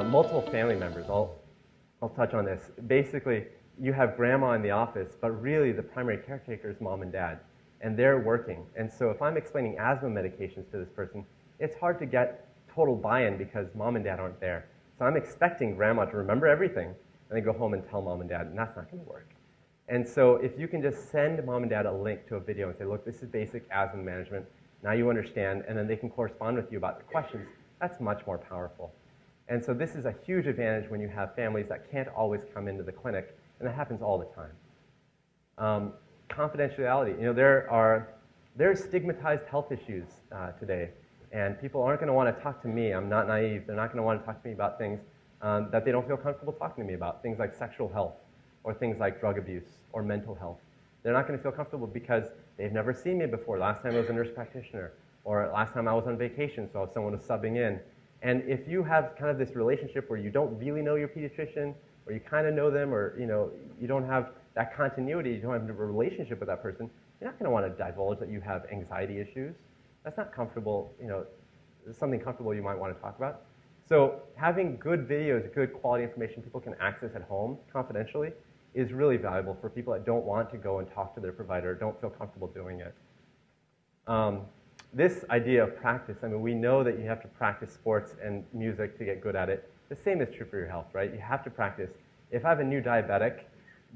multiple family members. I'll touch on this. Basically, you have grandma in the office, but really the primary caretaker is mom and dad, and they're working. And so if I'm explaining asthma medications to this person, it's hard to get total buy-in because mom and dad aren't there. So I'm expecting grandma to remember everything and then go home and tell mom and dad, and that's not going to work. And so if you can just send mom and dad a link to a video and say, look, this is basic asthma management, now you understand, and then they can correspond with you about the questions, that's much more powerful. And so this is a huge advantage when you have families that can't always come into the clinic, and that happens all the time. Confidentiality. You know, there's stigmatized health issues today, and people aren't going to want to talk to me. I'm not naive. They're not going to want to talk to me about things that they don't feel comfortable talking to me about, things like sexual health or things like drug abuse or mental health. They're not going to feel comfortable because they've never seen me before. Last time I was a nurse practitioner, or last time I was on vacation, so someone was subbing in. And if you have kind of this relationship where you don't really know your pediatrician, or you kind of know them, or you don't have that continuity, you don't have a relationship with that person, you're not going to want to divulge that you have anxiety issues. That's not comfortable, something comfortable you might want to talk about. So having good videos, good quality information people can access at home confidentially is really valuable for people that don't want to go and talk to their provider, don't feel comfortable doing it. This idea of practice, I mean, we know that you have to practice sports and music to get good at it. The same is true for your health, right? You have to practice. If I have a new diabetic,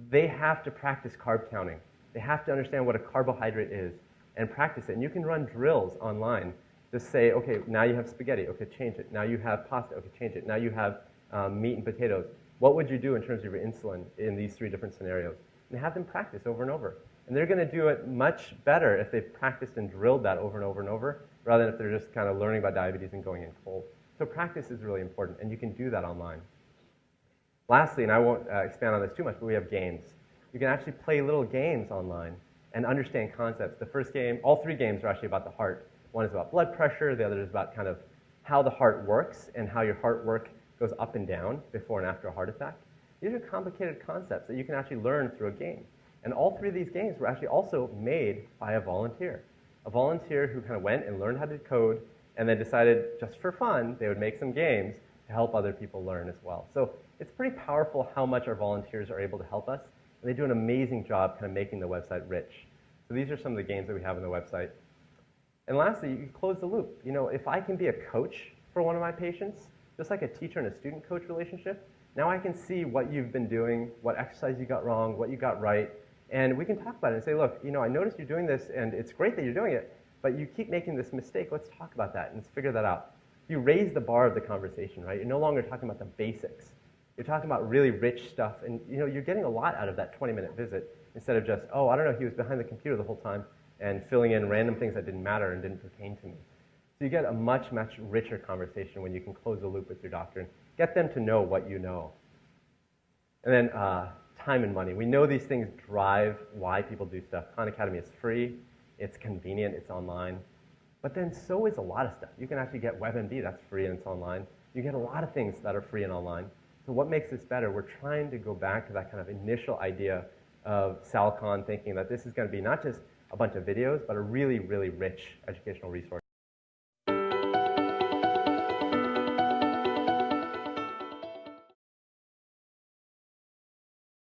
they have to practice carb counting. They have to understand what a carbohydrate is and practice it. And you can run drills online. Just say, okay, now you have spaghetti. Okay, change it. Now you have pasta. Okay, change it. Now you have meat and potatoes. What would you do in terms of your insulin in these 3 different scenarios? And have them practice over and over. And they're going to do it much better if they've practiced and drilled that over and over and over, rather than if they're just kind of learning about diabetes and going in cold. So practice is really important, and you can do that online. Lastly, and I won't expand on this too much, but we have games. You can actually play little games online and understand concepts. The first game, all 3 games are actually about the heart. One is about blood pressure, the other is about kind of how the heart works and how your heart work goes up and down before and after a heart attack. These are complicated concepts that you can actually learn through a game. And all 3 of these games were actually also made by a volunteer who kind of went and learned how to code and then decided just for fun they would make some games to help other people learn as well. So it's pretty powerful how much our volunteers are able to help us, and they do an amazing job kind of making the website rich. So these are some of the games that we have on the website. And lastly, you can close the loop. You know, if I can be a coach for one of my patients, just like a teacher and a student-coach relationship, now I can see what you've been doing, what exercise you got wrong, what you got right, and we can talk about it and say, look, I noticed you're doing this, and it's great that you're doing it, but you keep making this mistake. Let's talk about that, and let's figure that out. You raise the bar of the conversation, right? You're no longer talking about the basics. You're talking about really rich stuff, and you're getting a lot out of that 20-minute visit instead of just, oh, I don't know, he was behind the computer the whole time and filling in random things that didn't matter and didn't pertain to me. So you get a much, much richer conversation when you can close the loop with your doctor and get them to know what you know. And then time and money. We know these things drive why people do stuff. Khan Academy is free, it's convenient, it's online. But then so is a lot of stuff. You can actually get WebMD, that's free and it's online. You get a lot of things that are free and online. So what makes this better? We're trying to go back to that kind of initial idea of Sal Khan thinking that this is going to be not just a bunch of videos, but a really, really rich educational resource.